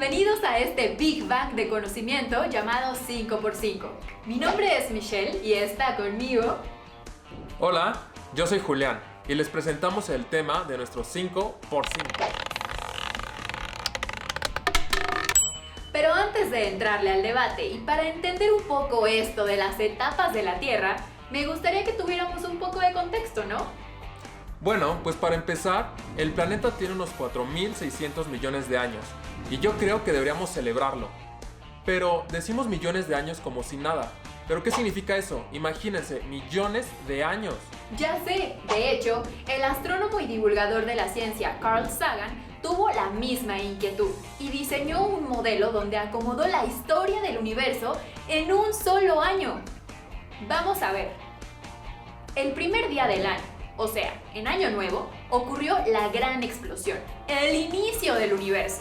Bienvenidos a este Big Bang de conocimiento llamado 5x5. Mi nombre es Michelle y está conmigo... Hola, yo soy Julián y les presentamos el tema de nuestro 5x5. Pero antes de entrarle al debate y para entender un poco esto de las etapas de la Tierra, me gustaría que tuviéramos un poco de contexto, ¿no? Bueno, pues para empezar, el planeta tiene unos 4.600 millones de años y yo creo que deberíamos celebrarlo. Pero decimos millones de años como si nada. ¿Pero qué significa eso? Imagínense, millones de años. Ya sé, de hecho, el astrónomo y divulgador de la ciencia Carl Sagan tuvo la misma inquietud y diseñó un modelo donde acomodó la historia del universo en un solo año. Vamos a ver. El primer día del año, o sea, en Año Nuevo, ocurrió la gran explosión, el inicio del universo.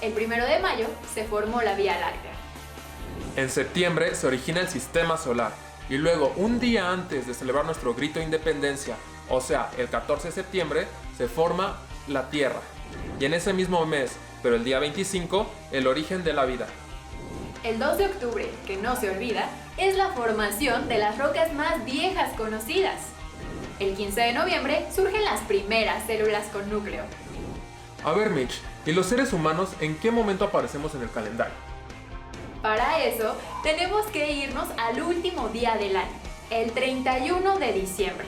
El 1 de mayo se formó la Vía Láctea. En septiembre se origina el sistema solar y luego, un día antes de celebrar nuestro grito de independencia, o sea, el 14 de septiembre, se forma la Tierra. Y en ese mismo mes, pero el día 25, el origen de la vida. El 2 de octubre, que no se olvida, es la formación de las rocas más viejas conocidas. El 15 de noviembre surgen las primeras células con núcleo. A ver, Mitch, ¿y los seres humanos en qué momento aparecemos en el calendario? Para eso, tenemos que irnos al último día del año, el 31 de diciembre.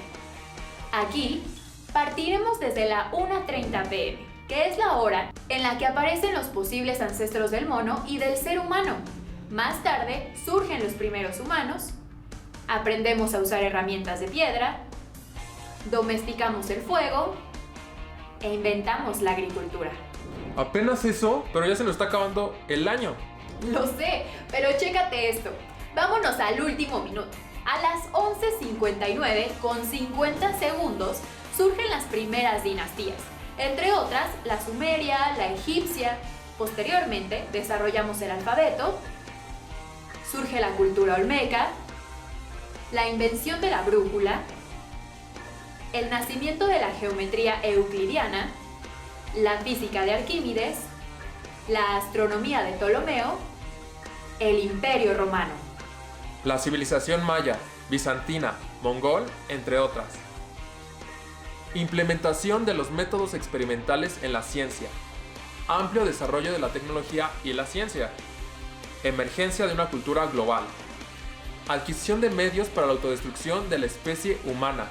Aquí, partiremos desde la 1:30 p.m., que es la hora en la que aparecen los posibles ancestros del mono y del ser humano. Más tarde, surgen los primeros humanos, aprendemos a usar herramientas de piedra, domesticamos el fuego e inventamos la agricultura. Apenas eso, pero ya se nos está acabando el año. Lo sé, pero chécate esto. Vámonos al último minuto. A las 11:59 con 50 segundos surgen las primeras dinastías, entre otras la sumeria, la egipcia. Posteriormente desarrollamos el alfabeto, surge la cultura olmeca, la invención de la brújula, el nacimiento de la geometría euclidiana, la física de Arquímedes, la astronomía de Ptolomeo, el Imperio Romano, la civilización maya, bizantina, mongol, entre otras. Implementación de los métodos experimentales en la ciencia. Amplio desarrollo de la tecnología y la ciencia. Emergencia de una cultura global. Adquisición de medios para la autodestrucción de la especie humana.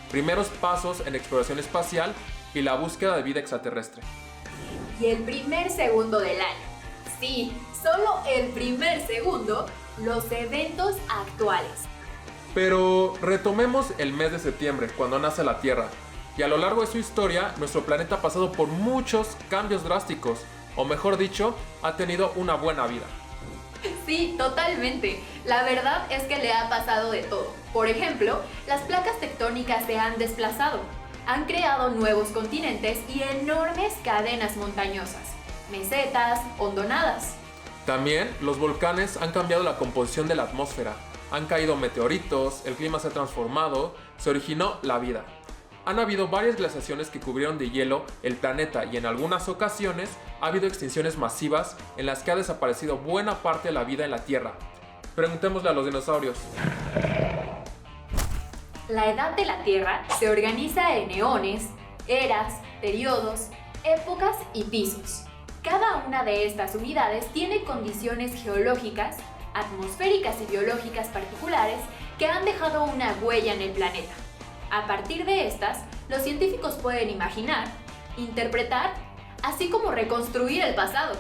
Primeros pasos en exploración espacial y la búsqueda de vida extraterrestre. Y el primer segundo del año. Sí, solo el primer segundo, los eventos actuales. Pero retomemos el mes de septiembre, cuando nace la Tierra. Y a lo largo de su historia, nuestro planeta ha pasado por muchos cambios drásticos, o mejor dicho, ha tenido una buena vida. Sí, totalmente. La verdad es que le ha pasado de todo. Por ejemplo, las placas tectónicas se han desplazado, han creado nuevos continentes y enormes cadenas montañosas, mesetas, hondonadas. También los volcanes han cambiado la composición de la atmósfera, han caído meteoritos, el clima se ha transformado, se originó la vida. Han habido varias glaciaciones que cubrieron de hielo el planeta y en algunas ocasiones ha habido extinciones masivas en las que ha desaparecido buena parte de la vida en la Tierra. Preguntémosle a los dinosaurios. La edad de la Tierra se organiza en eones, eras, periodos, épocas y pisos. Cada una de estas unidades tiene condiciones geológicas, atmosféricas y biológicas particulares que han dejado una huella en el planeta. A partir de estas, los científicos pueden imaginar, interpretar, así como reconstruir el pasado.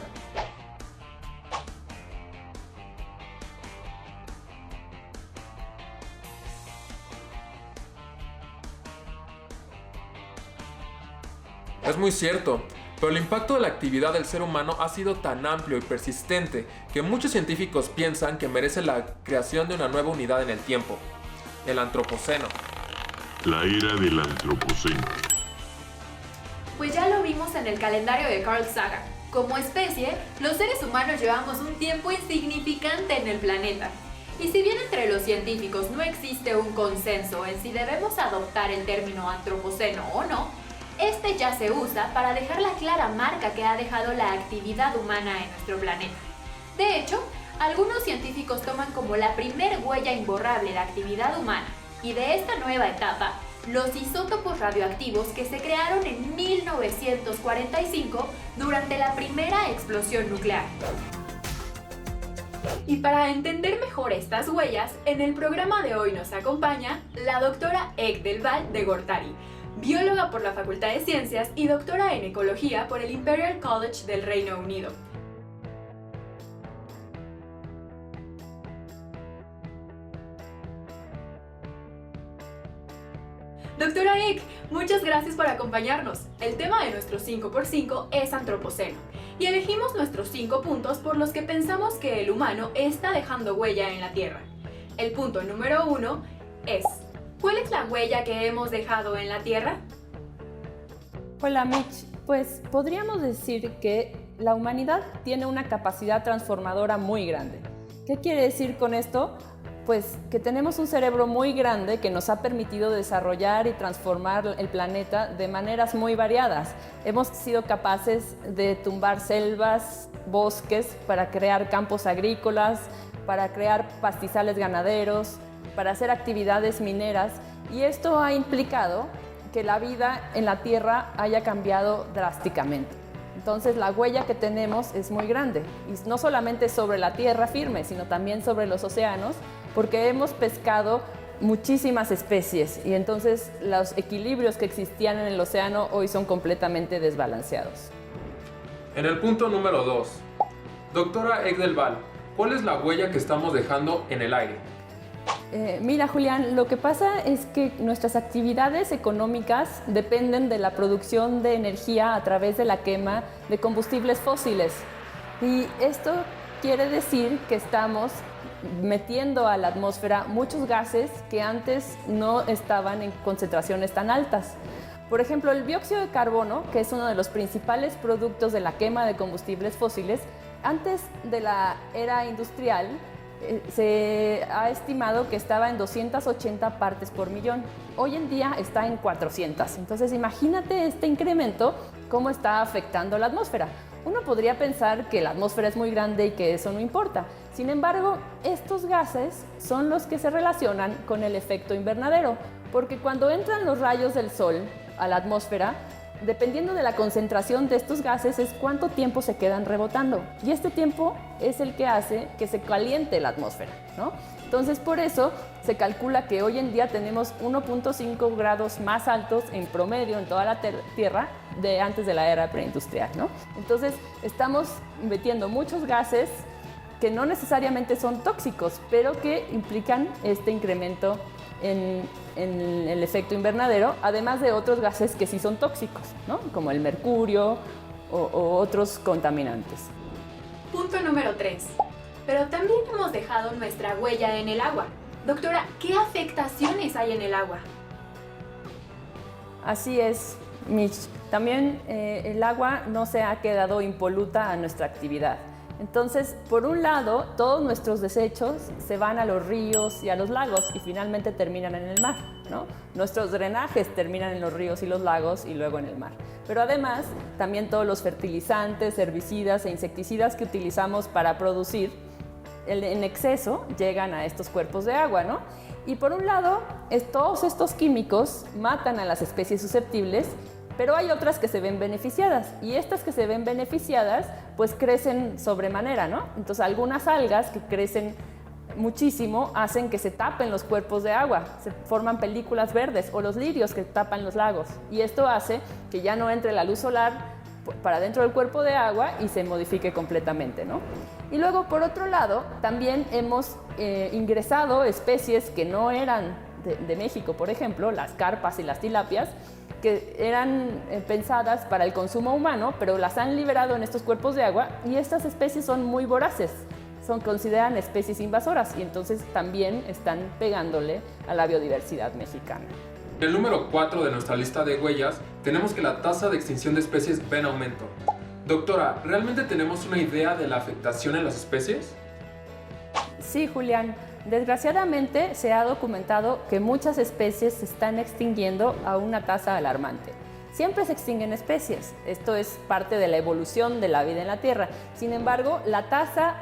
Es muy cierto, pero el impacto de la actividad del ser humano ha sido tan amplio y persistente que muchos científicos piensan que merece la creación de una nueva unidad en el tiempo, el Antropoceno. La era del Antropoceno. Pues ya lo vimos en el calendario de Carl Sagan. Como especie, los seres humanos llevamos un tiempo insignificante en el planeta. Y si bien entre los científicos no existe un consenso en si debemos adoptar el término antropoceno o no, Este ya se usa para dejar la clara marca que ha dejado la actividad humana en nuestro planeta. De hecho, algunos científicos toman como la primer huella imborrable de actividad humana, y de esta nueva etapa, los isótopos radioactivos que se crearon en 1945 durante la primera explosión nuclear. Y para entender mejor estas huellas, en el programa de hoy nos acompaña la doctora Ek del Val de Gortari, bióloga por la Facultad de Ciencias y doctora en Ecología por el Imperial College del Reino Unido. Doctora Ek, muchas gracias por acompañarnos. El tema de nuestro 5x5 es Antropoceno, y elegimos nuestros 5 puntos por los que pensamos que el humano está dejando huella en la Tierra. El punto número 1 es: ¿cuál es la huella que hemos dejado en la Tierra? Hola Mitch, pues podríamos decir que la humanidad tiene una capacidad transformadora muy grande. ¿Qué quiere decir con esto? Pues que tenemos un cerebro muy grande que nos ha permitido desarrollar y transformar el planeta de maneras muy variadas. Hemos sido capaces de tumbar selvas, bosques, para crear campos agrícolas, para crear pastizales ganaderos, para hacer actividades mineras, y esto ha implicado que la vida en la Tierra haya cambiado drásticamente. Entonces la huella que tenemos es muy grande, y no solamente sobre la tierra firme, sino también sobre los océanos, porque hemos pescado muchísimas especies y entonces los equilibrios que existían en el océano hoy son completamente desbalanceados. En el punto número 2, doctora Ek del Val, ¿cuál es la huella que estamos dejando en el aire? Mira, Julián, lo que pasa es que nuestras actividades económicas dependen de la producción de energía a través de la quema de combustibles fósiles. Y esto quiere decir que estamos metiendo a la atmósfera muchos gases que antes no estaban en concentraciones tan altas. Por ejemplo, el dióxido de carbono, que es uno de los principales productos de la quema de combustibles fósiles, antes de la era industrial, se ha estimado que estaba en 280 partes por millón. Hoy en día está en 400. Entonces imagínate este incremento, cómo está afectando la atmósfera. Uno podría pensar que la atmósfera es muy grande y que eso no importa. Sin embargo, estos gases son los que se relacionan con el efecto invernadero, porque cuando entran los rayos del sol a la atmósfera, dependiendo de la concentración de estos gases es cuánto tiempo se quedan rebotando, y este tiempo es el que hace que se caliente la atmósfera, ¿no? Entonces por eso se calcula que hoy en día tenemos 1.5 grados más altos en promedio en toda la Tierra de antes de la era preindustrial, ¿no? Entonces estamos metiendo muchos gases que no necesariamente son tóxicos, pero que implican este incremento en el efecto invernadero, además de otros gases que sí son tóxicos, ¿no? Como el mercurio o otros contaminantes. Punto número 3. Pero también hemos dejado nuestra huella en el agua. Doctora, ¿qué afectaciones hay en el agua? Así es, Mitch. También el agua no se ha quedado impoluta a nuestra actividad. Entonces, por un lado, todos nuestros desechos se van a los ríos y a los lagos y finalmente terminan en el mar, ¿no? Nuestros drenajes terminan en los ríos y los lagos y luego en el mar. Pero además, también todos los fertilizantes, herbicidas e insecticidas que utilizamos para producir en exceso llegan a estos cuerpos de agua, ¿no? Y por un lado, todos estos químicos matan a las especies susceptibles, pero hay otras que se ven beneficiadas, y estas que se ven beneficiadas pues crecen sobremanera, ¿no? Entonces algunas algas que crecen muchísimo hacen que se tapen los cuerpos de agua, se forman películas verdes, o los lirios que tapan los lagos, y esto hace que ya no entre la luz solar para dentro del cuerpo de agua y se modifique completamente, ¿no? Y luego, por otro lado, también hemos ingresado especies que no eran de México, por ejemplo, las carpas y las tilapias, que eran pensadas para el consumo humano, pero las han liberado en estos cuerpos de agua, y estas especies son muy voraces, consideran especies invasoras, y entonces también están pegándole a la biodiversidad mexicana. En el número 4 de nuestra lista de huellas, tenemos que la tasa de extinción de especies va en aumento. Doctora, ¿realmente tenemos una idea de la afectación en las especies? Sí, Julián. Desgraciadamente se ha documentado que muchas especies se están extinguiendo a una tasa alarmante. siempre se extinguen especies. Esto es parte de la evolución de la vida en la Tierra. Sin embargo, la tasa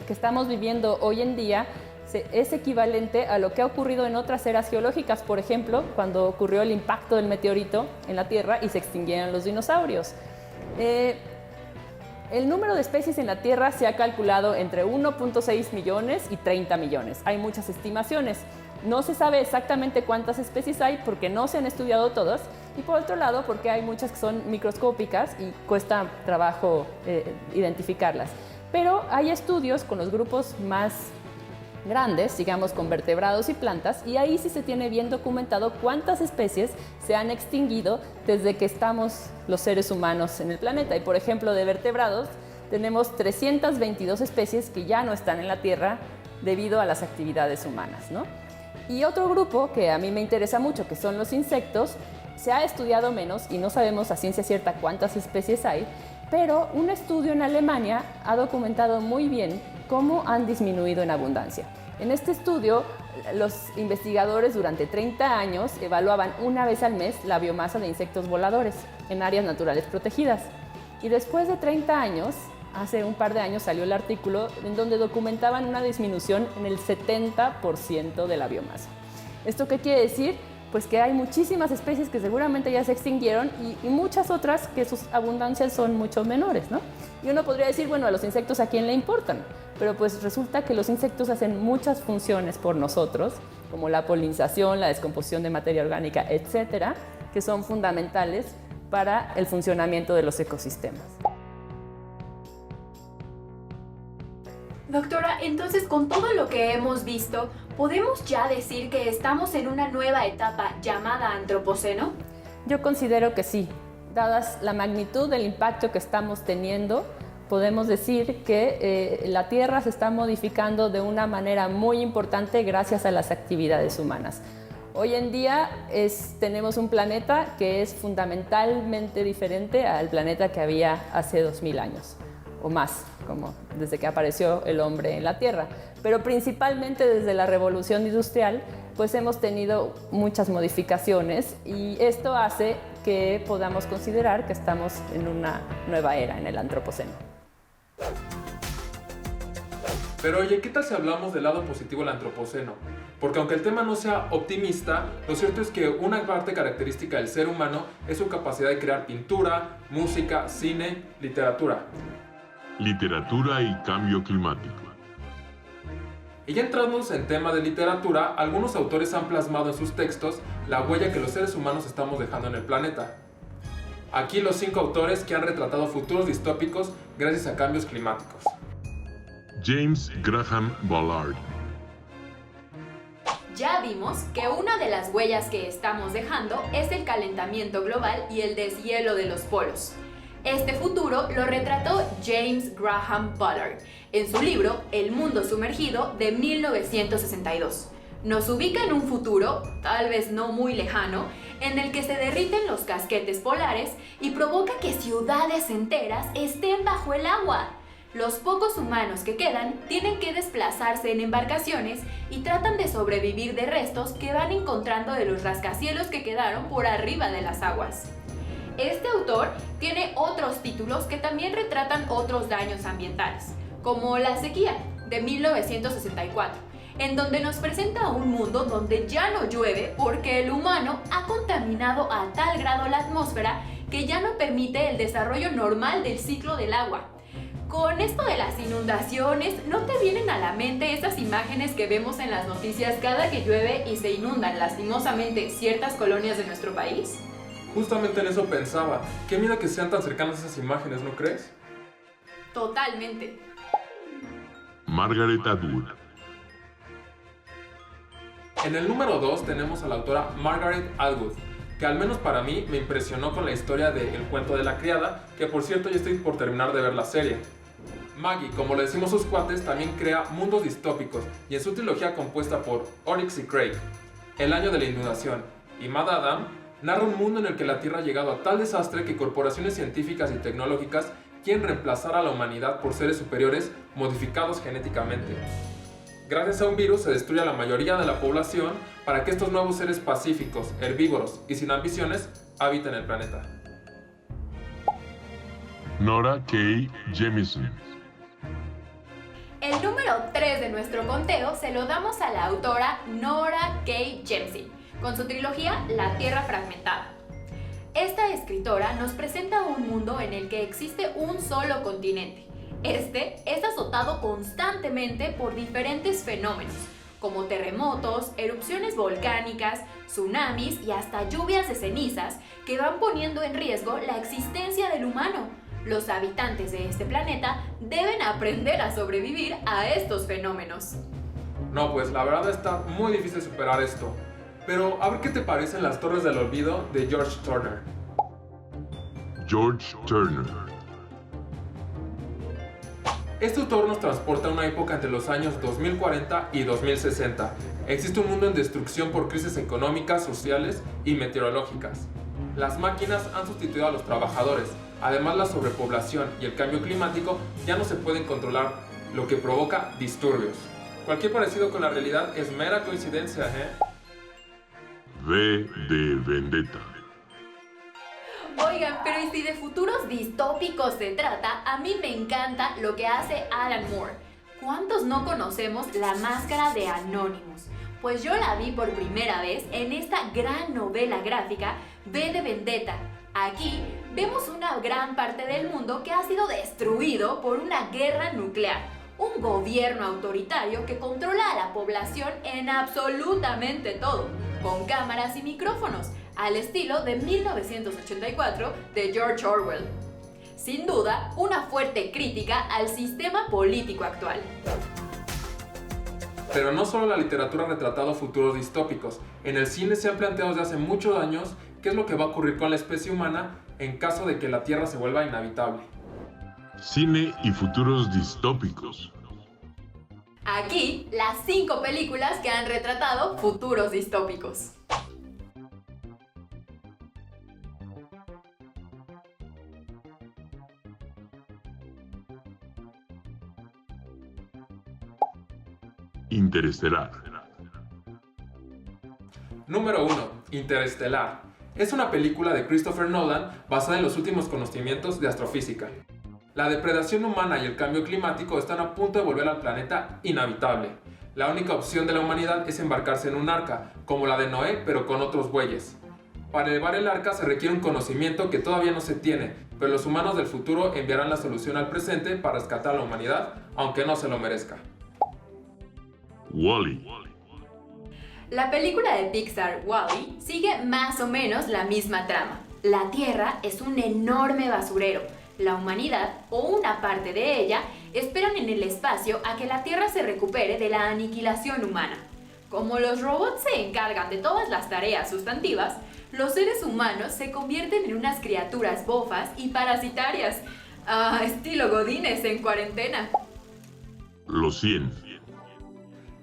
que estamos viviendo hoy en día es equivalente a lo que ha ocurrido en otras eras geológicas, por ejemplo, cuando ocurrió el impacto del meteorito en la Tierra y se extinguieron los dinosaurios. El número de especies en la Tierra se ha calculado entre 1.6 millones y 30 millones. Hay muchas estimaciones. No se sabe exactamente cuántas especies hay porque no se han estudiado todas, y por otro lado porque hay muchas que son microscópicas y cuesta trabajo identificarlas. Pero hay estudios con los grupos más grandes, digamos con vertebrados y plantas, y ahí sí se tiene bien documentado cuántas especies se han extinguido desde que estamos los seres humanos en el planeta. Y por ejemplo, de vertebrados tenemos 322 especies que ya no están en la Tierra debido a las actividades humanas, ¿no? Y otro grupo que a mí me interesa mucho, que son los insectos, se ha estudiado menos y no sabemos a ciencia cierta cuántas especies hay, pero un estudio en Alemania ha documentado muy bien cómo han disminuido en abundancia. En este estudio, los investigadores durante 30 años evaluaban una vez al mes la biomasa de insectos voladores en áreas naturales protegidas. Y después de 30 años, hace un par de años salió el artículo en donde documentaban una disminución en el 70% de la biomasa. ¿Esto qué quiere decir? Pues que hay muchísimas especies que seguramente ya se extinguieron y muchas otras que sus abundancias son mucho menores, ¿no? Y uno podría decir, bueno, a los insectos ¿a quién le importan? Pero pues resulta que los insectos hacen muchas funciones por nosotros, como la polinización, la descomposición de materia orgánica, etcétera, que son fundamentales para el funcionamiento de los ecosistemas. Doctora, entonces con todo lo que hemos visto, ¿podemos ya decir que estamos en una nueva etapa llamada Antropoceno? Yo considero que sí. Dadas la magnitud del impacto que estamos teniendo, podemos decir que la Tierra se está modificando de una manera muy importante gracias a las actividades humanas. Hoy en día tenemos un planeta que es fundamentalmente diferente al planeta que había hace 2000 años o más, como desde que apareció el hombre en la Tierra. Pero principalmente desde la revolución industrial, pues hemos tenido muchas modificaciones y esto hace que podamos considerar que estamos en una nueva era, en el Antropoceno. Pero oye, ¿qué tal si hablamos del lado positivo del Antropoceno? Porque aunque el tema no sea optimista, lo cierto es que una parte característica del ser humano es su capacidad de crear pintura, música, cine, literatura. Literatura y cambio climático. Y ya entrándonos en tema de literatura, algunos autores han plasmado en sus textos la huella que los seres humanos estamos dejando en el planeta. Aquí los 5 autores que han retratado futuros distópicos gracias a cambios climáticos. James Graham Ballard. Ya vimos que una de las huellas que estamos dejando es el calentamiento global y el deshielo de los polos. Este futuro lo retrató James Graham Ballard en su libro El mundo sumergido de 1962. Nos ubica en un futuro, tal vez no muy lejano, en el que se derriten los casquetes polares y provoca que ciudades enteras estén bajo el agua. Los pocos humanos que quedan tienen que desplazarse en embarcaciones y tratan de sobrevivir de restos que van encontrando de los rascacielos que quedaron por arriba de las aguas. Este autor tiene otros títulos que también retratan otros daños ambientales, como La sequía, de 1964, en donde nos presenta un mundo donde ya no llueve porque el humano ha contaminado a tal grado la atmósfera que ya no permite el desarrollo normal del ciclo del agua. Con esto de las inundaciones, ¿no te vienen a la mente esas imágenes que vemos en las noticias cada que llueve y se inundan lastimosamente ciertas colonias de nuestro país? Justamente en eso pensaba. Qué miedo que sean tan cercanas esas imágenes, ¿no crees? Totalmente. Margaret Atwood. En el número 2 tenemos a la autora Margaret Atwood, que al menos para mí me impresionó con la historia de El cuento de la criada, que por cierto ya estoy por terminar de ver la serie. Maggie, como le decimos sus cuates, también crea mundos distópicos, y en su trilogía compuesta por Oryx y Craig, El año de la inundación y Mad Adam, narra un mundo en el que la Tierra ha llegado a tal desastre que corporaciones científicas y tecnológicas quieren reemplazar a la humanidad por seres superiores modificados genéticamente. Gracias a un virus se destruye a la mayoría de la población para que estos nuevos seres pacíficos, herbívoros y sin ambiciones habita en el planeta? Nora K. Jemisin. El número 3 de nuestro conteo se lo damos a la autora Nora K. Jemisin, con su trilogía La Tierra Fragmentada. Esta escritora nos presenta un mundo en el que existe un solo continente. Este es azotado constantemente por diferentes fenómenos, como terremotos, erupciones volcánicas, tsunamis y hasta lluvias de cenizas que van poniendo en riesgo la existencia del humano. Los habitantes de este planeta deben aprender a sobrevivir a estos fenómenos. No, pues la verdad está muy difícil superar esto. Pero a ver qué te parecen Las Torres del Olvido de George Turner. George Turner. Este autor nos transporta a una época entre los años 2040 y 2060. Existe un mundo en destrucción por crisis económicas, sociales y meteorológicas. Las máquinas han sustituido a los trabajadores. Además, la sobrepoblación y el cambio climático ya no se pueden controlar, lo que provoca disturbios. Cualquier parecido con la realidad es mera coincidencia, ¿eh? V de Vendetta. Oigan, pero y si de futuros distópicos se trata, a mí me encanta lo que hace Alan Moore. ¿Cuántos no conocemos La Máscara de Anonymous? Pues yo la vi por primera vez en esta gran novela gráfica V de Vendetta. Aquí vemos una gran parte del mundo que ha sido destruido por una guerra nuclear, un gobierno autoritario que controla a la población en absolutamente todo, con cámaras y micrófonos, al estilo de 1984 de George Orwell. Sin duda, una fuerte crítica al sistema político actual. Pero no solo la literatura ha retratado futuros distópicos. En el cine se han planteado desde hace muchos años qué es lo que va a ocurrir con la especie humana en caso de que la Tierra se vuelva inhabitable. Cine y futuros distópicos. Aquí, las 5 películas que han retratado futuros distópicos. Interestelar. Número 1. Interestelar. Es una película de Christopher Nolan basada en los últimos conocimientos de astrofísica. La depredación humana y el cambio climático están a punto de volver al planeta inhabitable. La única opción de la humanidad es embarcarse en un arca, como la de Noé, pero con otros bueyes. Para elevar el arca se requiere un conocimiento que todavía no se tiene, pero los humanos del futuro enviarán la solución al presente para rescatar a la humanidad, aunque no se lo merezca. Wall-E. La película de Pixar, Wall-E, sigue más o menos la misma trama. La Tierra es un enorme basurero. La humanidad, o una parte de ella, esperan en el espacio a que la Tierra se recupere de la aniquilación humana. Como los robots se encargan de todas las tareas sustantivas, los seres humanos se convierten en unas criaturas bofas y parasitarias. Estilo Godínez en cuarentena. Los 100.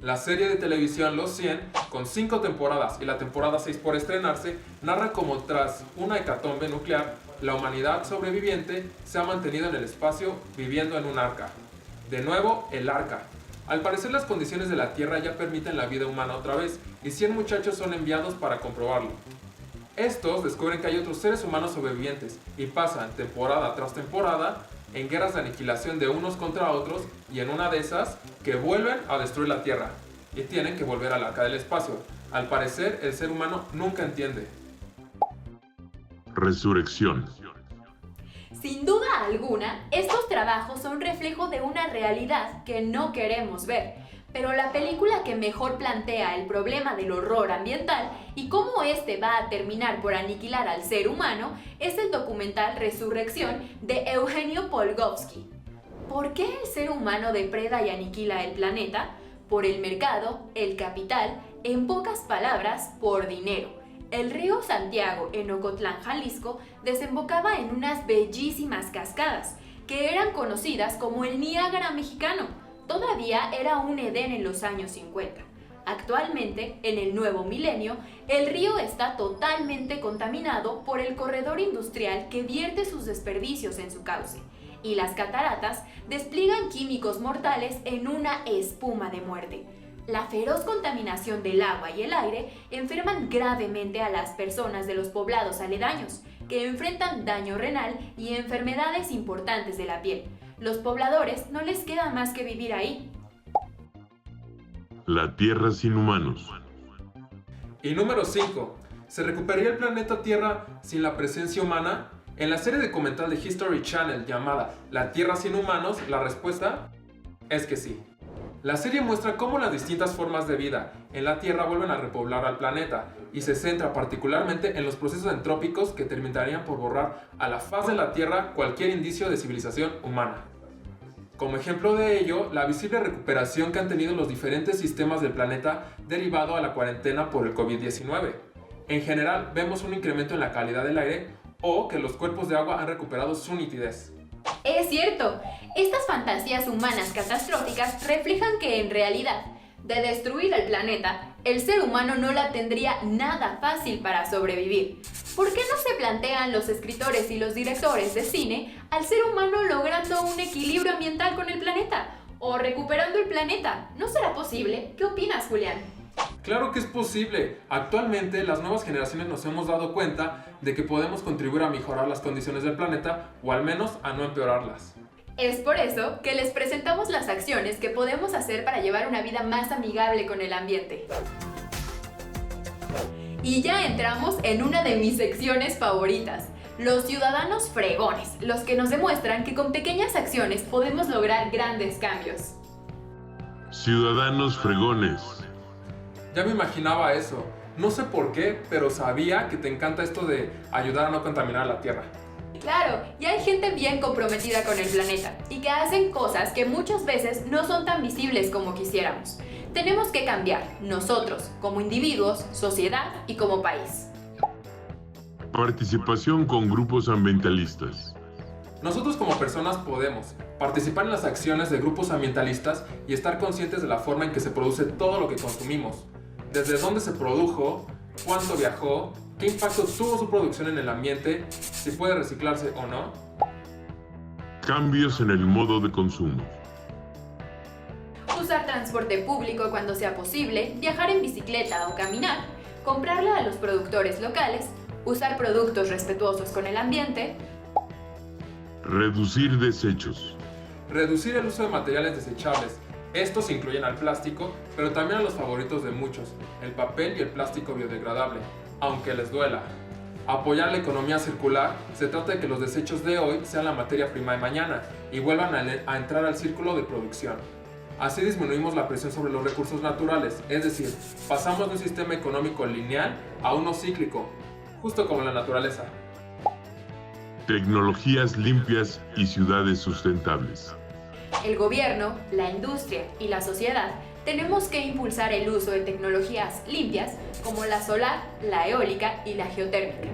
La serie de televisión Los 100, con 5 temporadas y la temporada 6 por estrenarse, narra cómo tras una hecatombe nuclear, la humanidad sobreviviente se ha mantenido en el espacio viviendo en un arca. De nuevo, el arca. Al parecer las condiciones de la Tierra ya permiten la vida humana otra vez, y 100 muchachos son enviados para comprobarlo. Estos descubren que hay otros seres humanos sobrevivientes, y pasan temporada tras temporada en guerras de aniquilación de unos contra otros, y en una de esas, que vuelven a destruir la Tierra, y tienen que volver al arca del espacio. Al parecer, el ser humano nunca entiende. Resurrección. Sin duda alguna, estos trabajos son reflejo de una realidad que no queremos ver, pero la película que mejor plantea el problema del horror ambiental y cómo este va a terminar por aniquilar al ser humano es el documental Resurrección de Eugenio Polgovsky. ¿Por qué el ser humano depreda y aniquila el planeta? Por el mercado, el capital, en pocas palabras, por dinero. El río Santiago, en Ocotlán, Jalisco, desembocaba en unas bellísimas cascadas, que eran conocidas como el Niágara mexicano. Todavía era un Edén en los años 50. Actualmente, en el nuevo milenio, el río está totalmente contaminado por el corredor industrial que vierte sus desperdicios en su cauce, y las cataratas despliegan químicos mortales en una espuma de muerte. La feroz contaminación del agua y el aire enferman gravemente a las personas de los poblados aledaños, que enfrentan daño renal y enfermedades importantes de la piel. Los pobladores no les queda más que vivir ahí. La Tierra sin humanos. Y número 5. ¿Se recuperaría el planeta Tierra sin la presencia humana? En la serie documental de History Channel llamada La Tierra sin humanos, la respuesta es que sí. La serie muestra cómo las distintas formas de vida en la Tierra vuelven a repoblar al planeta y se centra particularmente en los procesos entrópicos que terminarían por borrar a la faz de la Tierra cualquier indicio de civilización humana. Como ejemplo de ello, la visible recuperación que han tenido los diferentes sistemas del planeta derivado a la cuarentena por el COVID-19. En general, vemos un incremento en la calidad del aire o que los cuerpos de agua han recuperado su nitidez. Es cierto, estas fantasías humanas catastróficas reflejan que en realidad, de destruir el planeta, el ser humano no la tendría nada fácil para sobrevivir. ¿Por qué no se plantean los escritores y los directores de cine al ser humano logrando un equilibrio ambiental con el planeta? ¿O recuperando el planeta? ¿No será posible? ¿Qué opinas, Julián? Claro que es posible. Actualmente las nuevas generaciones nos hemos dado cuenta de que podemos contribuir a mejorar las condiciones del planeta o al menos a no empeorarlas. Es por eso que les presentamos las acciones que podemos hacer para llevar una vida más amigable con el ambiente. Y ya entramos en una de mis secciones favoritas, los ciudadanos fregones, los que nos demuestran que con pequeñas acciones podemos lograr grandes cambios. Ciudadanos fregones. Ya me imaginaba eso. No sé por qué, pero sabía que te encanta esto de ayudar a no contaminar la Tierra. Claro, y hay gente bien comprometida con el planeta y que hacen cosas que muchas veces no son tan visibles como quisiéramos. Tenemos que cambiar, nosotros, como individuos, sociedad y como país. Participación con grupos ambientalistas. Nosotros como personas podemos participar en las acciones de grupos ambientalistas y estar conscientes de la forma en que se produce todo lo que consumimos. Desde dónde se produjo, cuánto viajó, qué impacto tuvo su producción en el ambiente, si puede reciclarse o no. Cambios en el modo de consumo. Usar transporte público cuando sea posible, viajar en bicicleta o caminar, comprarle a los productores locales, usar productos respetuosos con el ambiente. Reducir desechos. Reducir el uso de materiales desechables. Estos incluyen al plástico, pero también a los favoritos de muchos, el papel y el plástico biodegradable, aunque les duela. Apoyar la economía circular se trata de que los desechos de hoy sean la materia prima de mañana y vuelvan a entrar al círculo de producción. Así disminuimos la presión sobre los recursos naturales, es decir, pasamos de un sistema económico lineal a uno cíclico, justo como la naturaleza. Tecnologías limpias y ciudades sustentables. El gobierno, la industria y la sociedad tenemos que impulsar el uso de tecnologías limpias como la solar, la eólica y la geotérmica,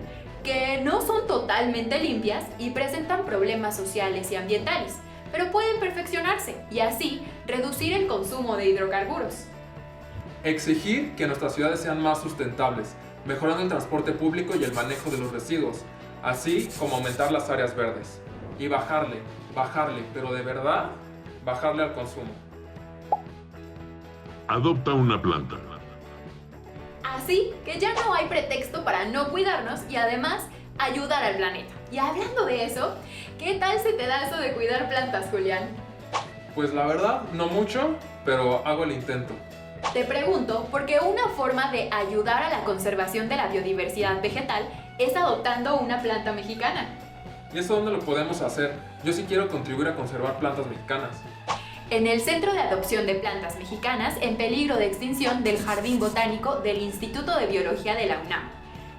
que no son totalmente limpias y presentan problemas sociales y ambientales, pero pueden perfeccionarse y así reducir el consumo de hidrocarburos. Exigir que nuestras ciudades sean más sustentables, mejorando el transporte público y el manejo de los residuos, así como aumentar las áreas verdes. Y bajarle, pero de verdad, bajarle al consumo. Adopta una planta. Así que ya no hay pretexto para no cuidarnos y además ayudar al planeta. Y hablando de eso, ¿qué tal se te da eso de cuidar plantas, Julián? Pues la verdad, no mucho, pero hago el intento. Te pregunto porque una forma de ayudar a la conservación de la biodiversidad vegetal es adoptando una planta mexicana. ¿Y eso dónde lo podemos hacer? Yo sí quiero contribuir a conservar plantas mexicanas. En el Centro de Adopción de Plantas Mexicanas en Peligro de Extinción del Jardín Botánico del Instituto de Biología de la UNAM.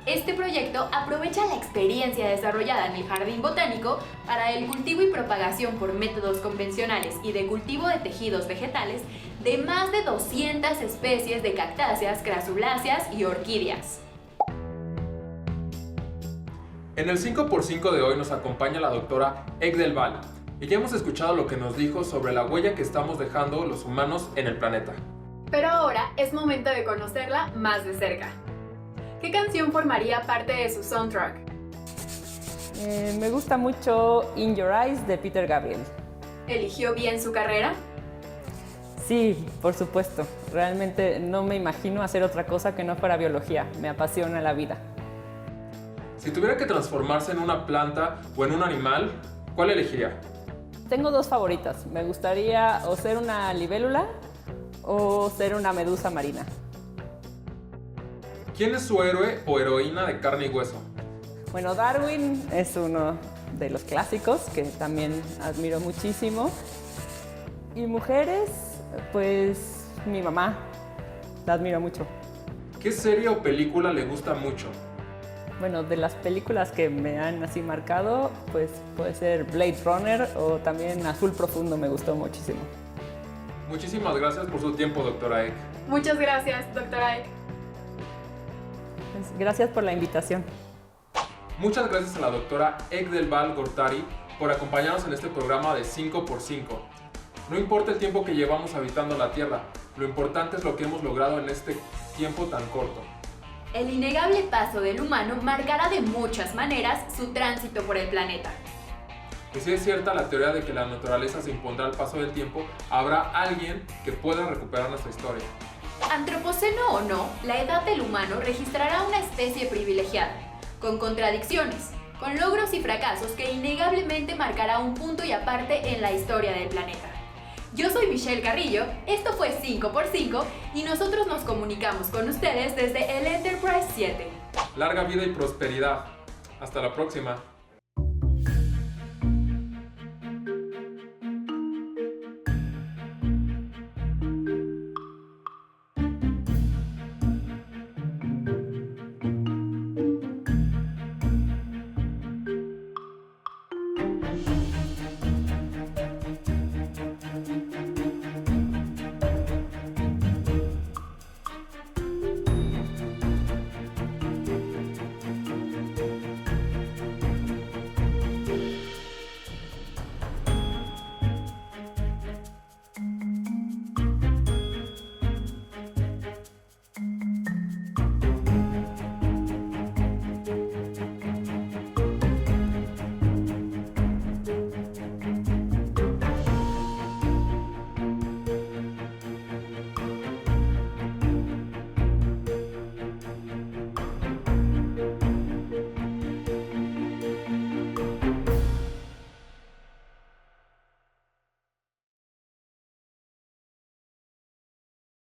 Este proyecto aprovecha la experiencia desarrollada en el Jardín Botánico para el cultivo y propagación por métodos convencionales y de cultivo de tejidos vegetales de más de 200 especies de cactáceas, crasuláceas y orquídeas. En el 5x5 de hoy nos acompaña la doctora Ek del Val, y ya hemos escuchado lo que nos dijo sobre la huella que estamos dejando los humanos en el planeta. Pero ahora es momento de conocerla más de cerca. ¿Qué canción formaría parte de su soundtrack? Me gusta mucho In Your Eyes de Peter Gabriel. ¿Eligió bien su carrera? Sí, por supuesto. Realmente no me imagino hacer otra cosa que no fuera biología. Me apasiona la vida. Si tuviera que transformarse en una planta o en un animal, ¿cuál elegiría? Tengo dos favoritas. Me gustaría o ser una libélula o ser una medusa marina. ¿Quién es su héroe o heroína de carne y hueso? Bueno, Darwin es uno de los clásicos que también admiro muchísimo. Y mujeres, pues mi mamá, la admiro mucho. ¿Qué serie o película le gusta mucho? Bueno, de las películas que me han así marcado, pues puede ser Blade Runner o también Azul Profundo, me gustó muchísimo. Muchísimas gracias por su tiempo, doctora Eck. Muchas gracias, doctora Eck. Pues, gracias por la invitación. Muchas gracias a la doctora Eck del Val Gortari por acompañarnos en este programa de 5x5. No importa el tiempo que llevamos habitando la Tierra, lo importante es lo que hemos logrado en este tiempo tan corto. El innegable paso del humano marcará de muchas maneras su tránsito por el planeta. Y si es cierta la teoría de que la naturaleza se impondrá al paso del tiempo, habrá alguien que pueda recuperar nuestra historia. Antropoceno o no, la edad del humano registrará una especie privilegiada, con contradicciones, con logros y fracasos que innegablemente marcará un punto y aparte en la historia del planeta. Yo soy Michelle Carrillo, esto fue 5x5 y nosotros nos comunicamos con ustedes desde el Enterprise 7. Larga vida y prosperidad. Hasta la próxima.